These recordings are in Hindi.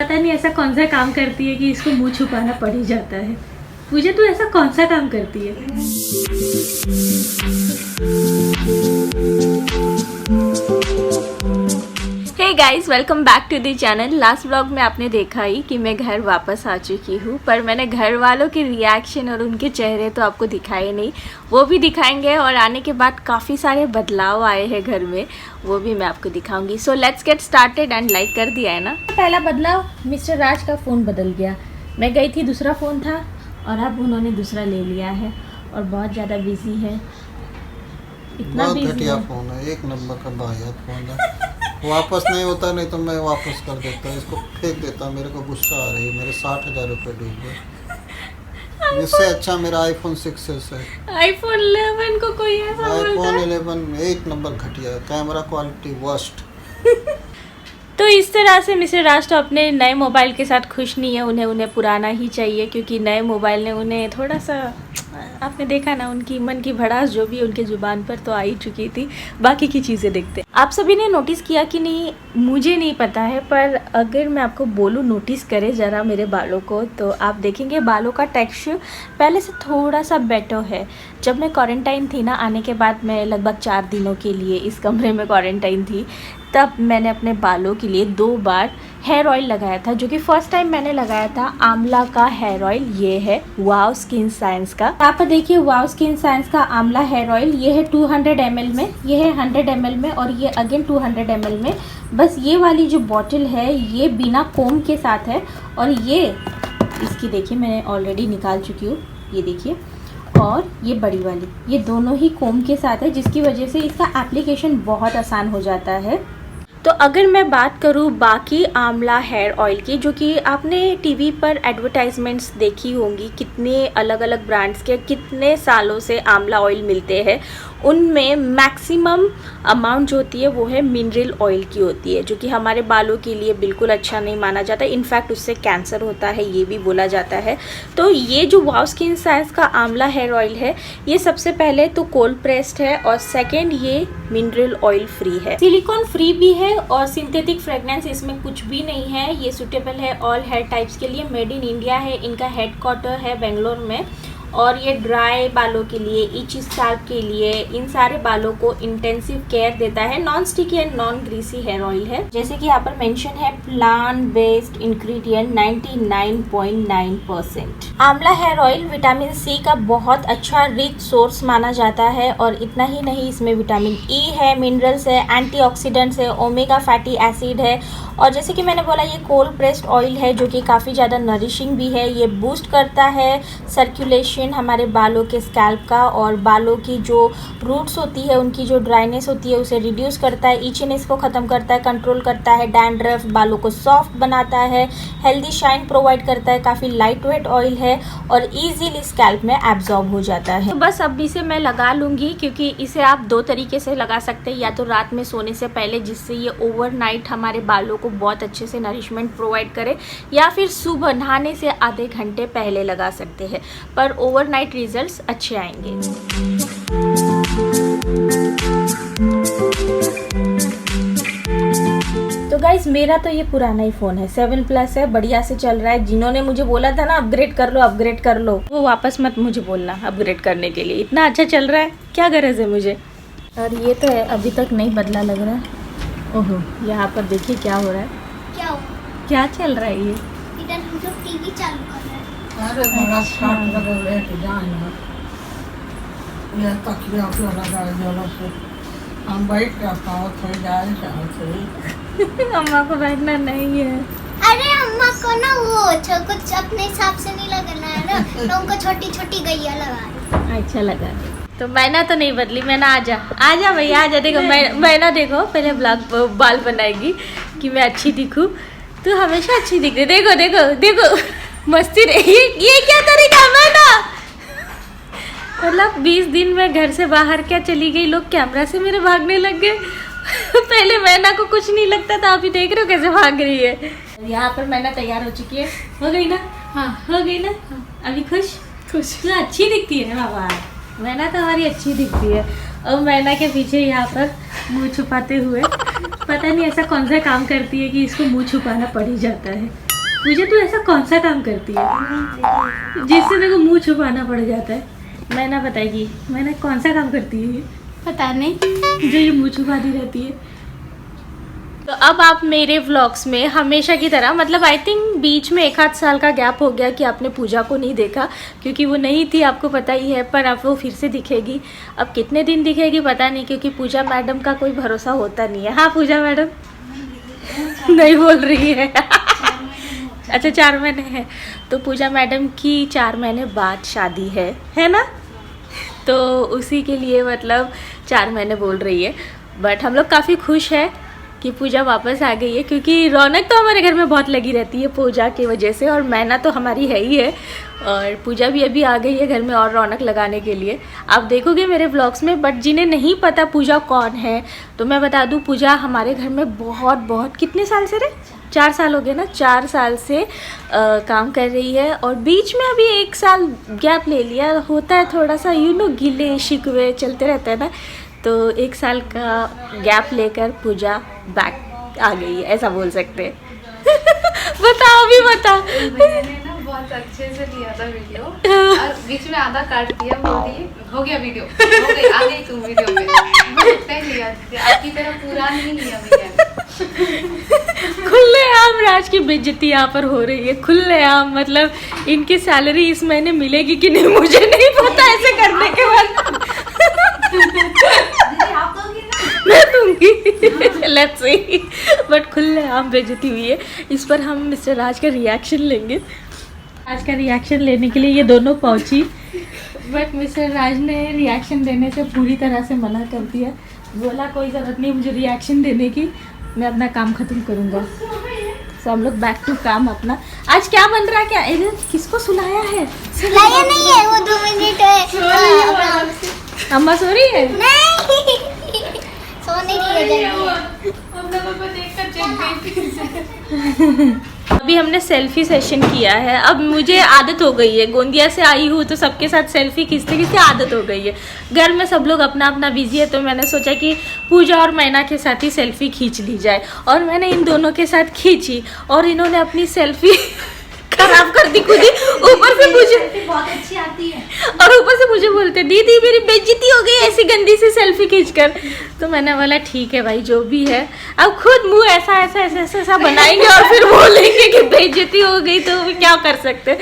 पता नहीं ऐसा कौन सा काम करती है कि इसको मुंह छुपाना पड़ ही जाता है। पूजा तू ऐसा कौन सा काम करती है? Hey guys, welcome back to the channel. Last vlog में आपने देखा ही कि मैं घर वापस आ चुकी हूँ, पर मैंने घर वालों के रिएक्शन और उनके चेहरे तो आपको दिखाए नहीं, वो भी दिखाएंगे। और आने के बाद काफ़ी सारे बदलाव आए हैं घर में, वो भी मैं आपको दिखाऊंगी। So let's get started and like कर दिया है ना। पहला बदलाव, मिस्टर राज का फ़ोन बदल गया। मैं गई थी, दूसरा फ़ोन था और अब उन्होंने दूसरा ले लिया है और बहुत ज़्यादा बिजी है। इतना बहुत बिजी घटिया है। फ़ोन है, एक नंबर का वाहियात फ़ोन है। वापस नहीं होता, नहीं तो मैं वापस कर देता, इसको फेंक देता। मेरे को गुस्सा आ रही है, मेरे 60,000 रुपये डूब गए। इससे अच्छा मेरा iPhone 6s है। iPhone 11 को कोई ऐसा बोलता iPhone है? 11 एक नंबर घटिया, कैमरा क्वालिटी वर्स्ट। तो इस तरह से मिस्टर राज तो अपने नए मोबाइल के साथ खुश नहीं है, उन्हें पुराना ही चाहिए, क्योंकि नए मोबाइल ने उन्हें थोड़ा सा, आपने देखा ना, उनकी मन की भड़ास जो भी उनके ज़ुबान पर तो आ ही चुकी थी। बाकी की चीज़ें देखते हैं। आप सभी ने नोटिस किया कि नहीं, मुझे नहीं पता है, पर अगर मैं आपको बोलूँ नोटिस करें ज़रा मेरे बालों को, तो आप देखेंगे बालों का टेक्सचर पहले से थोड़ा सा बेटर है। जब मैं क्वारंटाइन थी ना, आने के बाद मैं लगभग 4 दिनों के लिए इस कमरे में क्वारंटाइन थी, तब मैंने अपने बालों के लिए 2 बार हेयर ऑयल लगाया था। जो कि फर्स्ट टाइम मैंने लगाया था आंवला का हेयर ऑयल, ये है वाव स्किन साइंस का। यहाँ पर देखिए, वाव स्किन साइंस का आंवला हेयर ऑयल, ये है 200 ml में, ये है 100 ml में और ये अगेन 200 ml में। बस ये वाली जो बॉटल है ये बिना कोम के साथ है और ये इसकी देखिए मैंने ऑलरेडी निकाल चुकी हूँ, ये देखिए। और ये बड़ी वाली, ये दोनों ही कोम के साथ है, जिसकी वजह से इसका एप्लीकेशन बहुत आसान हो जाता है। तो अगर मैं बात करूँ बाकी आंवला हेयर ऑयल की, जो कि आपने टीवी पर एडवर्टाइजमेंट्स देखी होंगी, कितने अलग अलग ब्रांड्स के कितने सालों से आंवला ऑयल मिलते हैं, उनमें मैक्सिमम अमाउंट जो होती है वो है मिनरल ऑयल की होती है, जो कि हमारे बालों के लिए बिल्कुल अच्छा नहीं माना जाता। इनफैक्ट उससे कैंसर होता है, ये भी बोला जाता है। तो ये जो वाव स्किन साइंस का आंवला हेयर ऑयल है, ये सबसे पहले तो कोल्ड प्रेस्ड है और सेकेंड ये मिनरल ऑयल फ्री है, सिलिकॉन फ्री भी है और सिंथेटिक फ्रेगनेंस इसमें कुछ भी नहीं है। ये सूटेबल है ऑल हेयर टाइप्स के लिए, मेड इन इंडिया है, इनका हेडक्वार्टर है बेंगलोर में। और ये ड्राई बालों के लिए, इची स्कैल्प के लिए, इन सारे बालों को इंटेंसिव केयर देता है। Non sticky and non greasy hair oil है। जैसे कि यहाँ पर मेंशन है प्लांट बेस्ड इंग्रेडिएंट 99.9%। आंवला हेयर ऑयल विटामिन सी का बहुत अच्छा रिच सोर्स माना जाता है और इतना ही नहीं, इसमें विटामिन ई है, मिनरल्स है, एंटीऑक्सीडेंट्स है, ओमेगा फैटी एसिड है। और जैसे कि मैंने बोला, ये कोल्ड प्रेस्ड ऑयल है जो कि काफ़ी ज़्यादा नरिशिंग भी है। ये बूस्ट करता है सर्कुलेशन हमारे बालों के स्कैल्प का, और बालों की जो रूट्स होती है, उनकी जो ड्राइनेस होती है उसे रिड्यूस करता है, इचनेस को ख़त्म करता है, कंट्रोल करता है, डैंड्रफ, बालों को सॉफ्ट बनाता है, हेल्दी शाइन प्रोवाइड करता है। काफ़ी लाइट वेट ऑयल है और ईजीली स्कैल्प में एब्जॉर्ब हो जाता है। तो बस अब इसे मैं लगा लूँगी, क्योंकि इसे आप 2 तरीके से लगा सकते हैं, या तो रात में सोने से पहले, जिससे ये ओवरनाइट हमारे बालों को बहुत अच्छे से नरिशमेंट प्रोवाइड करे, या फिर सुबह नहाने से आधे घंटे पहले लगा सकते हैं, पर ओवरनाइट रिजल्ट्स अच्छे आएंगे। तो गाइस, मेरा तो ये पुराना ही फ़ोन है, 7 प्लस है, बढ़िया से चल रहा है। जिन्होंने मुझे बोला था ना अपग्रेड कर लो अपग्रेड कर लो, वो वापस मत मुझे बोलना अपग्रेड करने के लिए, इतना अच्छा चल रहा है, क्या गरज है मुझे। और ये तो है, अभी तक नहीं बदला लग रहा है। ओहो, यहाँ पर देखिए क्या हो रहा है, क्या चल रहा है। ये इधर हम लोग टीवी चालू कर रहे हैं। अरे बड़ा साथ लगा हुआ है जाना, ये तकिया पे लगा जोर से हम बैठ के पाँव थोड़ी जाए चाहते हैं। अम्मा को बैठना नहीं है। अरे अम्मा को ना वो कुछ अपने हिसाब से नहीं लगाना है ना, तो उनको छोटी छोटी गैया लगा रही। अच्छा लगा। तो मैना तो नहीं बदली, मैना आजा आजा भैया आजा। देखो मैना देखो पहले बाल बनाएगी कि मैं अच्छी दिखूं। तू हमेशा अच्छी दिख रही, देखो देखो देखो मस्ती रही। ये क्या तरीका है मैना, मतलब 20 दिन में घर से बाहर क्या चली गई, लोग कैमरा से मेरे भागने लग गए। पहले मैना को कुछ नहीं लगता था, अभी देख रहे हो कैसे भाग रही है। यहाँ पर मैना तैयार हो चुकी है, हो गई ना? हाँ हो गई ना? अभी खुश खुश, तू अच्छी दिखती है ना बाबा, मैना तो हमारी अच्छी दिखती है। और मैना के पीछे यहाँ पर मुंह छुपाते हुए पता नहीं ऐसा कौन सा काम करती है कि इसको मुंह छुपाना पड़ ही जाता है। मुझे तू ऐसा कौन सा काम करती है जिससे मेरे को मुंह छुपाना पड़ जाता है? मैंने बताएगी मैंने कौन सा काम करती है पता नहीं, जो ये मुंह छुपाती रहती है। तो अब आप मेरे व्लॉग्स में हमेशा की तरह, मतलब आई थिंक बीच में 1 आध साल का गैप हो गया कि आपने पूजा को नहीं देखा, क्योंकि वो नहीं थी, आपको पता ही है। पर अब वो फिर से दिखेगी। अब कितने दिन दिखेगी पता नहीं, क्योंकि पूजा मैडम का कोई भरोसा होता नहीं है। हाँ पूजा मैडम नहीं बोल रही है। अच्छा 4 महीने है, तो पूजा मैडम की 4 महीने बाद शादी है ना? तो उसी के लिए मतलब 4 महीने बोल रही है। बट हम लोग काफ़ी खुश है कि पूजा वापस आ गई है, क्योंकि रौनक तो हमारे घर में बहुत लगी रहती है पूजा की वजह से, और मैना तो हमारी है ही है, और पूजा भी अभी आ गई है घर में और रौनक लगाने के लिए। आप देखोगे मेरे व्लॉग्स में। बट जिन्हें नहीं पता पूजा कौन है, तो मैं बता दूं, पूजा हमारे घर में बहुत कितने साल से रे? 4 साल हो गए ना, 4 साल से काम कर रही है। और बीच में अभी 1 साल गैप ले लिया, होता है थोड़ा सा गिले शिकवे चलते रहते हैं ना, तो 1 साल का गैप लेकर पूजा बैक आ गई है, ऐसा बोल सकते हैं। बताओ भी बताओ। मैंने ना बहुत अच्छे से लिया था वीडियो और बीच में आधा काट दिया, बोली हो गया वीडियो, हो गई आ गई तुम वीडियो में, बहुत लिया आपकी तरह पूरा नहीं लिया मैंने। खुलेआम राज की बेइज्जती यहाँ पर हो रही है, खुलेआम। मतलब इनकी सैलरी इस महीने मिलेगी कि नहीं मुझे नहीं पता, ऐसे करने के बाद मैं दूंगी। Let's see. बट खुलेआम बेइज्जती हुई है। इस पर हम मिस्टर राज का रिएक्शन लेंगे। आज का रिएक्शन लेने के लिए ये दोनों पहुंची, बट मिस्टर राज ने रिएक्शन देने से पूरी तरह से मना कर दिया। बोला कोई ज़रूरत नहीं मुझे रिएक्शन देने की, मैं अपना काम ख़त्म करूँगा। तो हम लोग बैक टू काम अपना। आज क्या बन रहा है? क्या किसको सुलाया है? सुलाया नहीं है, वो 2 मिनट है। अम्मा सो रही है? नहीं सोने की है। अभी हमने सेल्फी सेशन किया है। अब मुझे आदत हो गई है, गोंदिया से आई हूँ तो सबके साथ सेल्फी खींचते आदत हो गई है। घर में सब लोग अपना अपना बिजी है, तो मैंने सोचा कि पूजा और मैना के साथ ही सेल्फी खींच ली जाए। और मैंने इन दोनों के साथ खींची और इन्होंने अपनी सेल्फी खराब कर दी खुद ही। ऊपर से मुझे बहुत अच्छी आती है, और ऊपर से मुझे बोलते दीदी मेरी बेइज्जती हो गई ऐसी गंदी सी सेल्फी खींचकर। तो मैंने बोला ठीक है भाई जो भी है। अब खुद मुंह ऐसा बनाएंगे और फिर बोलेंगे कि बेइज्जती हो गई, तो क्या कर सकते।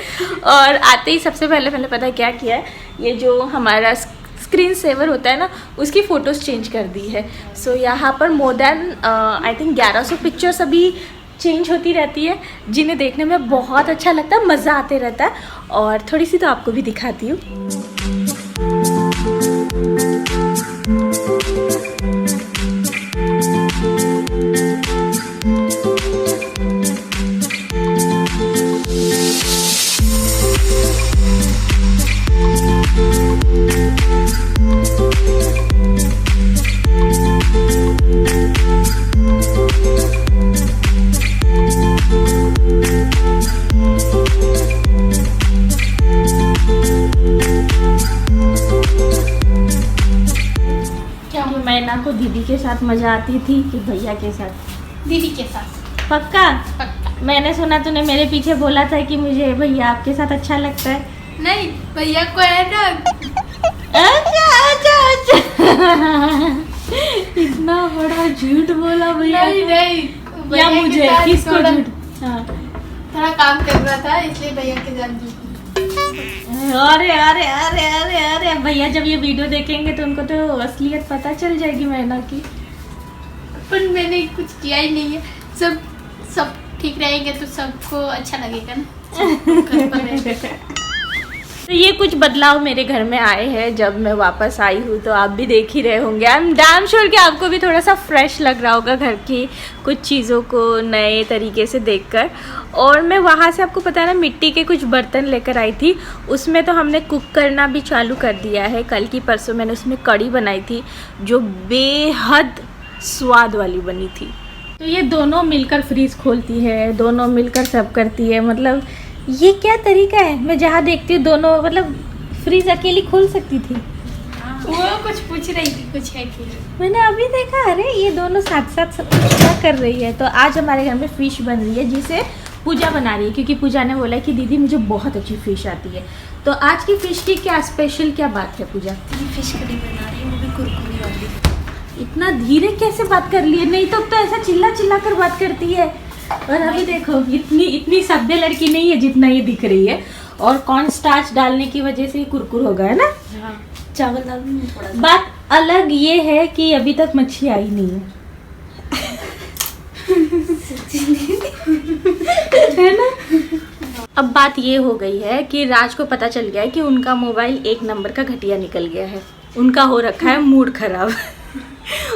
और आते ही सबसे पहले मैंने पता क्या किया है, ये जो हमारा स्क्रीन सेवर होता है ना, उसकी फ़ोटोज़ चेंज कर दी है। सो यहाँ पर more than I think 1100 pictures अभी चेंज होती रहती है, जिन्हें देखने में बहुत अच्छा लगता है, मज़ा आते रहता है। और थोड़ी सी तो आपको भी दिखाती हूँ। मैना को दीदी के साथ मजा आती थी कि भैया के साथ? दीदी के साथ। पक्का? मैंने सुना तूने मेरे पीछे बोला था कि मुझे भैया आपके साथ अच्छा लगता है। नहीं भैया को है ना। अच्छा इतना बड़ा झूठ बोला भैया। नहीं या मुझे किसको झूठ? हाँ। थोड़ा काम कर रहा था इसलिए भैया के साथ झूठ। अरे अरे अरे अरे अरे भैया जब ये वीडियो देखेंगे तो उनको तो असलियत पता चल जाएगी मैना की। पर मैंने कुछ किया ही नहीं है, सब ठीक रहेंगे तो सबको अच्छा लगेगा ना। तो ये कुछ बदलाव मेरे घर में आए हैं जब मैं वापस आई हूँ, तो आप भी देख ही रहे होंगे। आई एम डैम श्योर कि आपको भी थोड़ा सा फ्रेश लग रहा होगा घर की कुछ चीज़ों को नए तरीके से देखकर। और मैं वहाँ से आपको पता है ना मिट्टी के कुछ बर्तन लेकर आई थी, उसमें तो हमने कुक करना भी चालू कर दिया है। कल की परसों मैंने उसमें कढ़ी बनाई थी जो बेहद स्वाद वाली बनी थी। तो ये दोनों मिलकर फ्रीज खोलती है, दोनों मिलकर सब करती है। मतलब ये क्या तरीका है? मैं जहाँ देखती हूँ दोनों मतलब फ्रीज अकेली खोल सकती थी। वो कुछ पूछ रही थी कुछ है कि मैंने अभी देखा, अरे ये दोनों साथ साथ सब क्या कर रही है। तो आज हमारे घर में फिश बन रही है जिसे पूजा बना रही है क्योंकि पूजा ने बोला कि दीदी मुझे बहुत अच्छी फ़िश आती है। तो आज की फ़िश की क्या स्पेशल क्या बात है पूजा? ये फिश करी बना रही है, वो भी कुरकुरी वाली। इतना धीरे कैसे बात कर लिए? नहीं तो ऐसा चिल्ला चिल्ला कर बात करती है। और अभी देखो इतनी सभ्य लड़की नहीं है जितना ये दिख रही है। और कॉर्न स्टार्च डालने की वजह से कुरकुर हो गया है ना। चावल डाल थोड़ा। बात अलग ये है कि अभी तक मच्छी आई नहीं है है ना। अब बात ये हो गई है कि राज को पता चल गया है कि उनका मोबाइल 1 नंबर का घटिया निकल गया है। उनका हो रखा है मूड खराब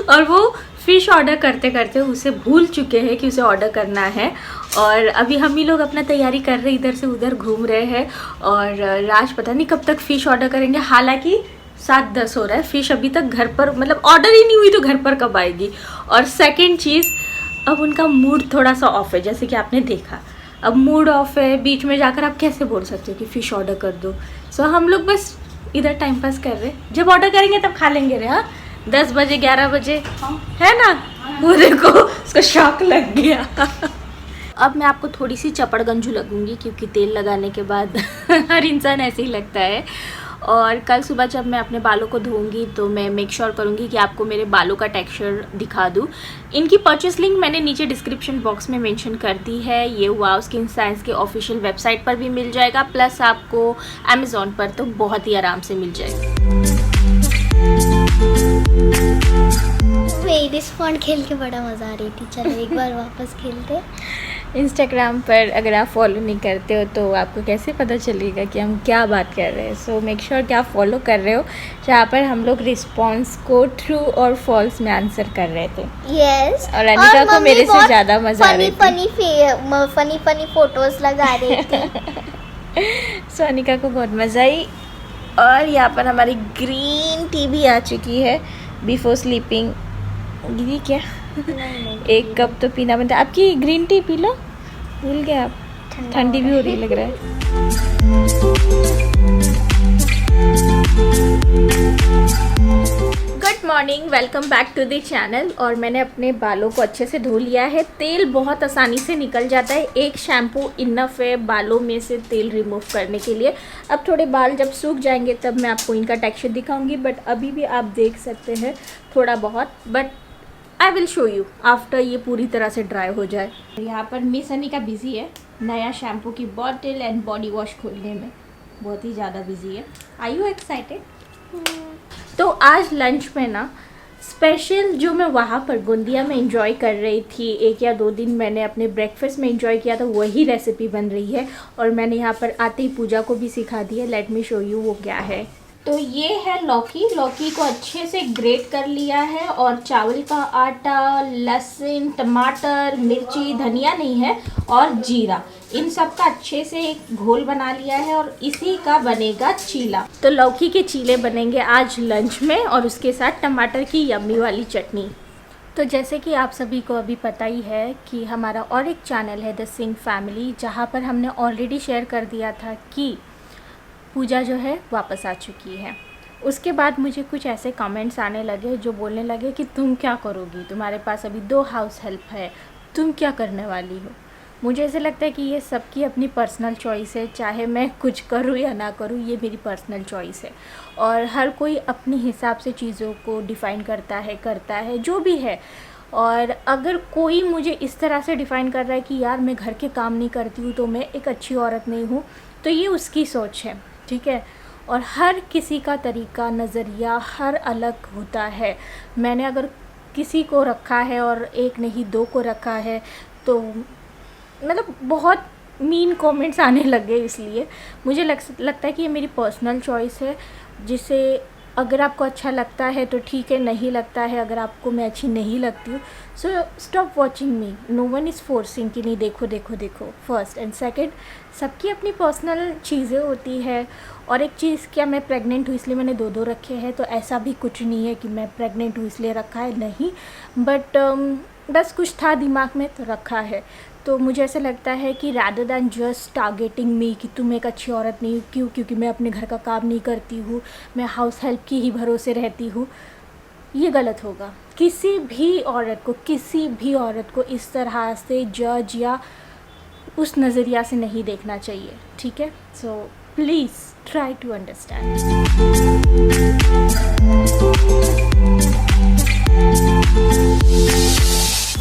और वो फिश ऑर्डर करते करते उसे भूल चुके हैं कि उसे ऑर्डर करना है। और अभी हम ही लोग अपना तैयारी कर रहे, इधर से उधर घूम रहे हैं। और राज पता नहीं कब तक फ़िश ऑर्डर करेंगे। हालांकि 7:10 हो रहा है, फ़िश अभी तक घर पर मतलब ऑर्डर ही नहीं हुई तो घर पर कब आएगी। और सेकंड चीज़, अब उनका मूड थोड़ा सा ऑफ है, जैसे कि आपने देखा। अब मूड ऑफ है, बीच में जाकर आप कैसे बोल सकते हो कि फ़िश ऑर्डर कर दो। सो हम लोग बस इधर टाइम पास कर रहे, जब ऑर्डर करेंगे तब खा लेंगे रे। हाँ 10 बजे 11 बजे है ना। वो देखो उसको शॉक लग गया। अब मैं आपको थोड़ी सी चपड़गंजू लगूंगी क्योंकि तेल लगाने के बाद हर इंसान ऐसे ही लगता है। और कल सुबह जब मैं अपने बालों को धोऊंगी तो मैं मेक श्योर करूंगी कि आपको मेरे बालों का टेक्सचर दिखा दूं। इनकी परचेस लिंक मैंने नीचे डिस्क्रिप्शन बॉक्स में मेंशन कर दी है। ये वाव स्किन साइंस के ऑफिशियल वेबसाइट पर भी मिल जाएगा, प्लस आपको अमेज़ॉन पर तो बहुत ही आराम से मिल जाएगा। वेरिस पॉन्ड खेल के बड़ा मजा आ रही थी। चलो एक बार वापस खेलते। इंस्टाग्राम पर अगर आप फॉलो नहीं करते हो तो आपको कैसे पता चलेगा कि हम क्या बात कर रहे हैं। सो मेक श्योर कि आप फॉलो कर रहे हो, जहाँ पर हम लोग रिस्पॉन्स को ट्रू और फॉल्स में आंसर कर रहे थे। यस। और अनिका को मेरे से ज़्यादा मजा आ रही थी। फनी फोटोज लगा रही थी। सो अनिका को बहुत मज़ा आई। और यहाँ पर हमारी ग्रीन टी भी आ चुकी है बिफोर स्लीपिंग। दीदी क्या एक कप तो पीना बनता है। आपकी ग्रीन टी पी लो, भूल गए आप। ठंडी भी हो रही लग रहा है। Good morning, welcome back to the channel. और मैंने अपने बालों को अच्छे से धो लिया है। तेल बहुत आसानी से निकल जाता है, एक शैम्पू इनफ है बालों में से तेल रिमूव करने के लिए। अब थोड़े बाल जब सूख जाएंगे तब मैं आपको इनका टेक्सचर दिखाऊंगी, बट अभी भी आप देख सकते हैं थोड़ा बहुत। But I will show you after ये पूरी तरह से ड्राई हो जाए। यहाँ पर मिस अनिका बिजी है नया शैम्पू की बॉटल एंड बॉडी वॉश खोलने में, बहुत ही ज़्यादा बिजी है। Are you excited? तो आज लंच में ना स्पेशल जो मैं वहाँ पर गोंदिया में एंजॉय कर रही थी, 1 या 2 दिन मैंने अपने ब्रेकफास्ट में एंजॉय किया था, वही रेसिपी बन रही है। और मैंने यहाँ पर आते ही पूजा को भी सिखा दी है। लेट मी शो यू वो क्या है। तो ये है लौकी को अच्छे से ग्रेट कर लिया है। और चावल का आटा, लहसुन, टमाटर, मिर्ची, धनिया नहीं है, और जीरा, इन सब का अच्छे से एक घोल बना लिया है। और इसी का बनेगा चीला। तो लौकी के चीले बनेंगे आज लंच में, और उसके साथ टमाटर की यम्मी वाली चटनी। तो जैसे कि आप सभी को अभी पता ही है कि हमारा और एक चैनल है द सिंह फैमिली, जहाँ पर हमने ऑलरेडी शेयर कर दिया था कि पूजा जो है वापस आ चुकी है। उसके बाद मुझे कुछ ऐसे कमेंट्स आने लगे जो बोलने लगे कि तुम क्या करोगी, तुम्हारे पास अभी 2 हाउस हेल्प है, तुम क्या करने वाली हो। मुझे ऐसे लगता है कि ये सबकी अपनी पर्सनल चॉइस है, चाहे मैं कुछ करूँ या ना करूँ, ये मेरी पर्सनल चॉइस है। और हर कोई अपने हिसाब से चीज़ों को डिफ़ाइन करता है जो भी है। और अगर कोई मुझे इस तरह से डिफ़ाइन कर रहा है कि यार मैं घर के काम नहीं करती हूँ तो मैं एक अच्छी औरत नहीं हूँ, तो ये उसकी सोच है, ठीक है। और हर किसी का तरीका, नज़रिया हर अलग होता है। मैंने अगर किसी को रखा है और एक नहीं 2 को रखा है तो मतलब बहुत मीन कमेंट्स आने लगे। इसलिए मुझे लगता है कि ये मेरी पर्सनल चॉइस है, जिसे अगर आपको अच्छा लगता है तो ठीक है, नहीं लगता है, अगर आपको मैं अच्छी नहीं लगती हूँ so stop watching me. No one is forcing कि नहीं देखो देखो देखो। फर्स्ट एंड सेकंड, सबकी अपनी पर्सनल चीज़ें होती है। और एक चीज़, क्या मैं प्रेग्नेंट हूँ इसलिए मैंने 2 रखे हैं, तो ऐसा भी कुछ नहीं है कि मैं प्रेग्नेंट हूँ इसलिए रखा है, नहीं। बट बस कुछ था दिमाग में तो रखा है। तो मुझे ऐसा लगता है कि रैदर दैन जस्ट टारगेटिंग मी कि तुम एक अच्छी औरत नहीं हो, क्यों? क्योंकि मैं अपने घर का काम नहीं करती हूँ, मैं हाउस हेल्प की ही भरोसे रहती हूँ, ये गलत होगा। किसी भी औरत को इस तरह से जज या उस नज़रिया से नहीं देखना चाहिए, ठीक है। So please try to understand.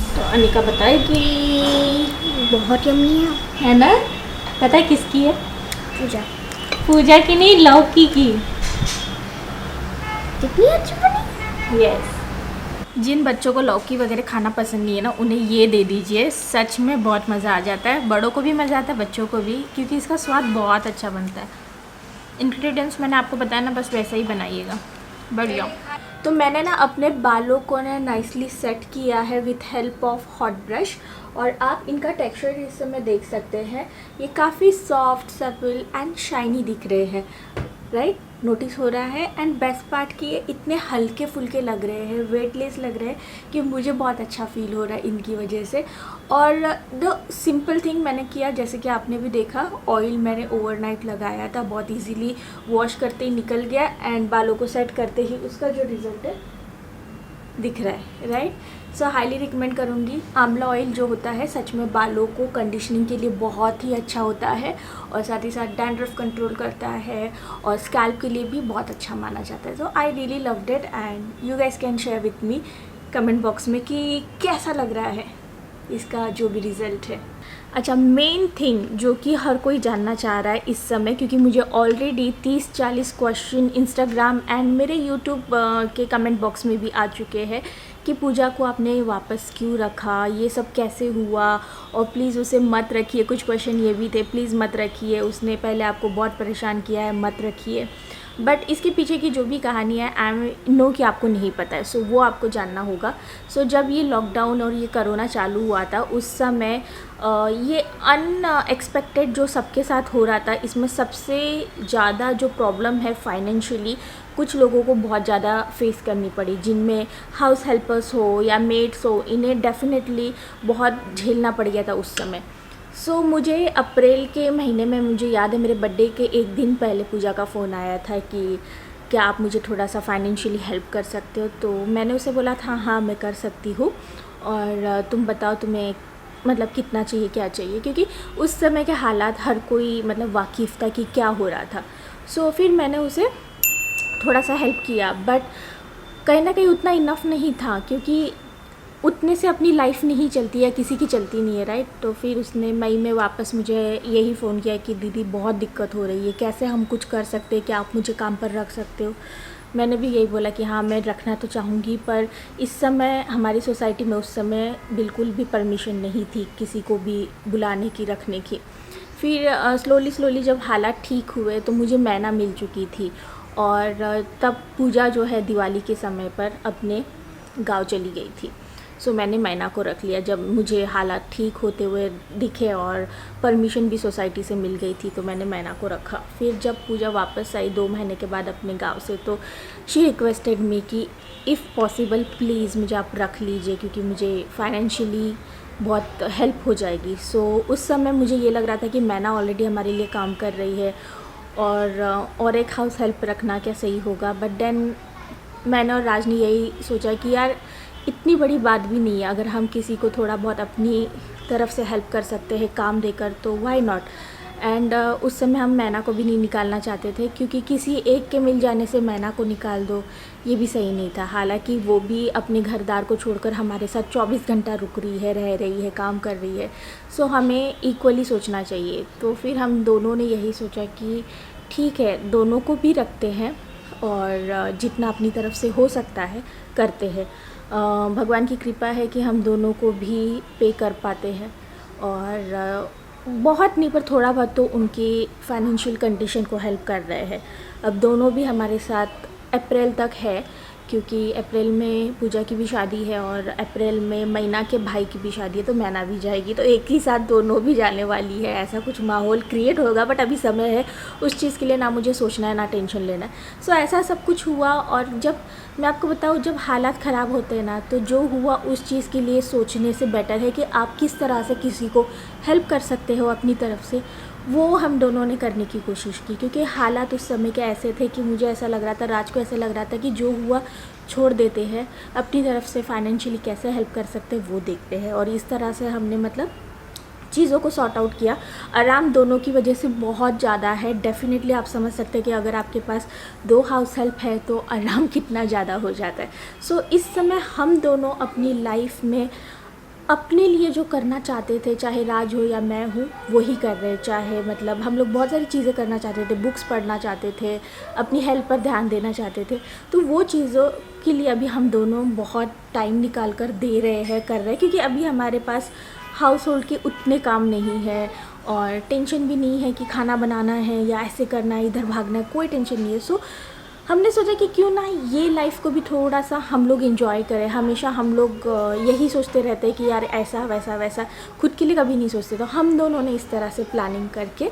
तो अनिका बताएगी। बहुत यम्मी है ना? पता है किसकी है? पूजा पूजा की नहीं, लौकी की। कितनी अच्छी बनी। यस। जिन बच्चों को लौकी वगैरह खाना पसंद नहीं है ना, उन्हें ये दे दीजिए, सच में बहुत मज़ा आ जाता है। बड़ों को भी मज़ा आता है, बच्चों को भी, क्योंकि इसका स्वाद बहुत अच्छा बनता है। इंग्रेडिएंट्स मैंने आपको बताया ना, बस वैसा ही बनाइएगा, बढ़िया। तो मैंने ना अपने बालों को ना नाइसली सेट किया है with help of hot brush, और आप इनका टेक्सचर इस समय देख सकते हैं। ये काफ़ी सॉफ्ट, सफल एंड शाइनी दिख रहे हैं, राइट? नोटिस हो रहा है। एंड बेस्ट पार्ट कि ये इतने हल्के फुल्के लग रहे हैं, वेटलेस लग रहे हैं कि मुझे बहुत अच्छा फील हो रहा है इनकी वजह से। और द सिंपल थिंग मैंने किया, जैसे कि आपने भी देखा, ऑयल मैंने ओवरनाइट लगाया था, बहुत इजीली वॉश करते ही निकल गया, एंड बालों को सेट करते ही उसका जो रिज़ल्ट है दिख रहा है, राइट? सो हाईली रिकमेंड करूँगी। आंवला ऑयल जो होता है सच में बालों को कंडीशनिंग के लिए बहुत ही अच्छा होता है, और साथ ही साथ डैंड्रफ कंट्रोल करता है, और स्कैल्प के लिए भी बहुत अच्छा माना जाता है। So I really loved it, and you guys can share with me comment box में कि कैसा लग रहा है इसका जो भी रिज़ल्ट है। अच्छा, मेन थिंग जो कि हर कोई जानना चाह रहा है इस समय, क्योंकि मुझे ऑलरेडी 30-40 क्वेश्चन इंस्टाग्राम एंड मेरे यूट्यूब के कमेंट बॉक्स में भी आ चुके हैं कि पूजा को आपने वापस क्यों रखा, ये सब कैसे हुआ, और प्लीज़ उसे मत रखिए। कुछ क्वेश्चन ये भी थे, प्लीज़ मत रखिए, उसने पहले आपको बहुत परेशान किया है, मत रखिए। बट इसके पीछे की जो भी कहानी है, आई नो कि आपको नहीं पता है, सो वो आपको जानना होगा। सो जब ये लॉकडाउन और ये कोरोना चालू हुआ था, उस समय ये अनएक्सपेक्टेड जो सबके साथ हो रहा था, इसमें सबसे ज़्यादा जो प्रॉब्लम है फाइनेंशियली, कुछ लोगों को बहुत ज़्यादा फेस करनी पड़ी, जिनमें हाउस हेल्पर्स हो या मेड्स हो, इन्हें डेफिनेटली बहुत झेलना पड़ गया था उस समय। सो मुझे अप्रैल के महीने में, मुझे याद है मेरे बर्थडे के एक दिन पहले पूजा का फ़ोन आया था कि क्या आप मुझे थोड़ा सा फाइनेंशियली हेल्प कर सकते हो। तो मैंने उसे बोला था हाँ मैं कर सकती हूँ, और तुम बताओ तुम्हें मतलब कितना चाहिए, क्या चाहिए, क्योंकि उस समय के हालात हर कोई मतलब वाकिफ़ था कि क्या हो रहा था। सो फिर मैंने उसे थोड़ा सा हेल्प किया, बट कहीं ना कहीं उतना इनफ नहीं था, क्योंकि उतने से अपनी लाइफ नहीं चलती है, किसी की चलती नहीं है, राइट? तो फिर उसने मई में वापस मुझे यही फ़ोन किया कि दीदी बहुत दिक्कत हो रही है, कैसे हम कुछ कर सकते हैं, क्या आप मुझे काम पर रख सकते हो। मैंने भी यही बोला कि हाँ मैं रखना तो चाहूँगी, पर इस समय हमारी सोसाइटी में उस समय बिल्कुल भी परमिशन नहीं थी किसी को भी बुलाने की, रखने की। फिर स्लोली जब हालात ठीक हुए तो मुझे मैना मिल चुकी थी, और तब पूजा जो है दिवाली के समय पर अपने गांव चली गई थी। सो मैंने मैना को रख लिया जब मुझे हालात ठीक होते हुए दिखे और परमिशन भी सोसाइटी से मिल गई थी, तो मैंने मैना को रखा। फिर जब पूजा वापस आई 2 महीने के बाद अपने गांव से, तो शी रिक्वेस्टेड मी कि इफ़ पॉसिबल प्लीज़ मुझे आप रख लीजिए, क्योंकि मुझे फाइनेंशियली बहुत हेल्प हो जाएगी। सो उस समय मुझे ये लग रहा था कि मैना ऑलरेडी हमारे लिए काम कर रही है, और एक हाउस हेल्प रखना क्या सही होगा। बट देन मैंने और राज ने यही सोचा कि यार इतनी बड़ी बात भी नहीं है, अगर हम किसी को थोड़ा बहुत अपनी तरफ से हेल्प कर सकते हैं काम देकर, तो व्हाई नॉट। एंड उस समय हम मैना को भी नहीं निकालना चाहते थे, क्योंकि किसी एक के मिल जाने से मैना को निकाल दो ये भी सही नहीं था। हालांकि वो भी अपने घरदार को छोड़कर हमारे साथ 24 घंटा रुक रही है, रह रही है, काम कर रही है। सो हमें इक्वली सोचना चाहिए। तो फिर हम दोनों ने यही सोचा कि ठीक है दोनों को भी रखते हैं, और जितना अपनी तरफ से हो सकता है करते हैं। भगवान की कृपा है कि हम दोनों को भी पे कर पाते हैं, और बहुत नहीं पर थोड़ा बहुत तो उनकी फाइनेंशियल कंडीशन को हेल्प कर रहे हैं। अब दोनों भी हमारे साथ अप्रैल तक है, क्योंकि अप्रैल में पूजा की भी शादी है और अप्रैल में मैना के भाई की भी शादी है, तो मैना भी जाएगी, तो एक ही साथ दोनों भी जाने वाली है। ऐसा कुछ माहौल क्रिएट होगा, बट अभी समय है उस चीज़ के लिए, ना मुझे सोचना है ना टेंशन लेना है। सो ऐसा सब कुछ हुआ। और जब मैं आपको बताऊँ, जब हालात ख़राब होते हैं ना, तो जो हुआ उस चीज़ के लिए सोचने से बेटर है कि आप किस तरह से किसी को हेल्प कर सकते हो अपनी तरफ से, वो हम दोनों ने करने की कोशिश की। क्योंकि हालात उस समय के ऐसे थे कि मुझे ऐसा लग रहा था, राज को ऐसा लग रहा था कि जो हुआ छोड़ देते हैं, अपनी तरफ से फाइनेंशियली कैसे हेल्प कर सकते हैं वो देखते हैं। और इस तरह से हमने मतलब चीज़ों को सॉर्ट आउट किया। आराम दोनों की वजह से बहुत ज़्यादा है। डेफिनेटली आप समझ सकते हैं कि अगर आपके पास 2 हाउस हेल्प है तो आराम कितना ज़्यादा हो जाता है। सो इस समय हम दोनों अपनी लाइफ में अपने लिए जो करना चाहते थे, चाहे राज हो या मैं हूँ, वही कर रहे। चाहे मतलब हम लोग बहुत सारी चीज़ें करना चाहते थे, बुक्स पढ़ना चाहते थे, अपनी हेल्थ पर ध्यान देना चाहते थे, तो वो चीज़ों के लिए अभी हम दोनों बहुत टाइम निकाल कर दे रहे हैं, कर रहे हैं, क्योंकि अभी हमारे पास हाउस होल्ड के उतने काम नहीं है और टेंशन भी नहीं है कि खाना बनाना है या ऐसे करना है, इधर भागना है, कोई टेंशन नहीं है। सो हमने सोचा कि क्यों ना ये लाइफ को भी थोड़ा सा हम लोग एंजॉय करें। हमेशा हम लोग यही सोचते रहते हैं कि यार ऐसा वैसा वैसा, खुद के लिए कभी नहीं सोचते। तो हम दोनों ने इस तरह से प्लानिंग करके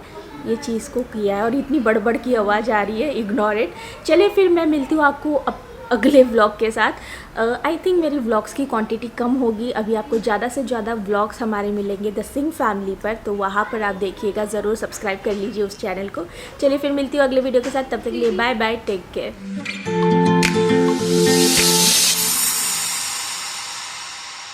ये चीज़ को किया है। और इतनी बड़बड़ की आवाज़ आ रही है, इग्नोर इट। चलिए फिर मैं मिलती हूँ आपको अगले व्लॉग के साथ। आई थिंक मेरी व्लॉग्स की क्वांटिटी कम होगी। अभी आपको ज़्यादा से ज़्यादा व्लॉग्स हमारे मिलेंगे द सिंह फैमिली पर, तो वहाँ पर आप देखिएगा, ज़रूर सब्सक्राइब कर लीजिए उस चैनल को। चलिए फिर मिलती हूँ अगले वीडियो के साथ, तब तक के लिए बाय बाय, टेक केयर।